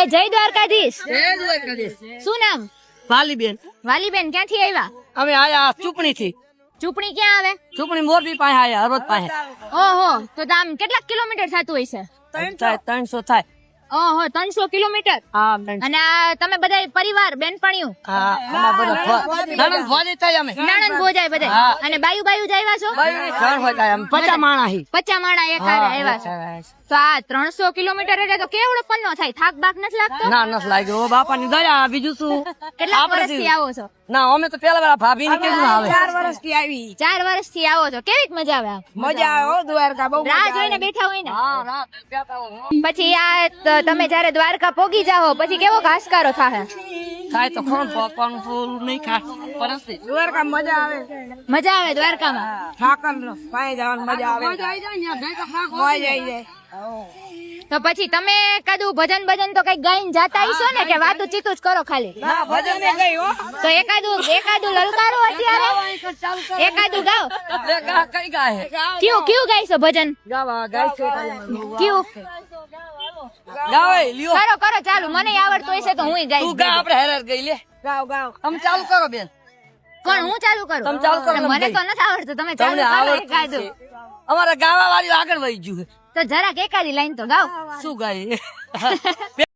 જય દ્વારકાધીશ. જય દ્વારકાધીશ. શું નામ? વાલીબેન. વાલીબેન ક્યાંથી આવ્યા? અમે આયા ચૂંટણી થી. ચૂંટણી ક્યાં આવે? ચૂંટણી મોરબી પાસે આયા, હરોદ પાસે. ઓહો, તો આમ કેટલા કિલોમીટર થતું હોય છે? 300 થાય. ઓહો, 300 કિલોમીટર. હા, અને આ તમે બધા પરિવાર બેનપણીઓ હા, અમાર બધા નણંદ ભોજી થાય અમે. નણંદ ભોજાય બધા. અને બાયુ બાયુ જ આવ્યા છો? ઘર હોય થાય અમે 50 માણા હી. 50 માણા એક હારે આવ્યા છો. તો આ 300 કિલોમીટર એટલે તો કેવડો પન્નો થાય? થાક બાક નથી લાગતો? ના નથી લાગ્યો બાપાની દયા. બીજું શું? કેટલા વર્ષથી આવો છો? ના અમે તો પેલા વાળા ભાભી ની કેમ ના આવે. 4 વર્ષથી આવી. 4 વર્ષથી આવો છો. કેવી મજા આવે? આમ મજા આવે હો, દ્વારકા બહુ રાહ જોઈને બેઠા હોય ને. હા, રાત બેઠા હોય. પછી આ તમે જયારે દ્વારકા પોગી જાઓ પછી કેવો ઘાસકારો થાય? થાય તો ખરો બાપાનું ફૂલ નહીં ખા પરસ્તી. દ્વારકા મજા આવે. મજા આવે દ્વારકામાં. ઠાકર પાસે જવાની મજા આવે. મજા આવી જાય. તો પછી તમે કદું ભજન ભજન તો કઈક ગાઈને જાતા હશો ને, કે વાતું ચીતું જ કરો ખાલી? ના ભજન એ ગઈ હો. તો એકાદું લલકારો અત્યારે, એકાદું ગાઓ. કઈ ગાય કયું ગાઈશો ભજન? ગાવા ગાય છે કયું? ગાવે લ્યો. કરો ચાલુ, મને આવડતું હશે તો હું ગાઈશ. તું ગા, આપણે હેરાર ગઈ લે. ગાવ ગાવ. તમે ચાલુ કરો બેન. કોણ? હું ચાલુ કરું? તમે ચાલુ કરો. મને તો નથી આવડતું, તમે ચાલુ તમને કરો આવડતું એકાદું. છે. અમારા ગાવા વાળી આગળ વહી ગયું. તો જરાક એકાદી લાઈન તો ગાઓ. શું ગાય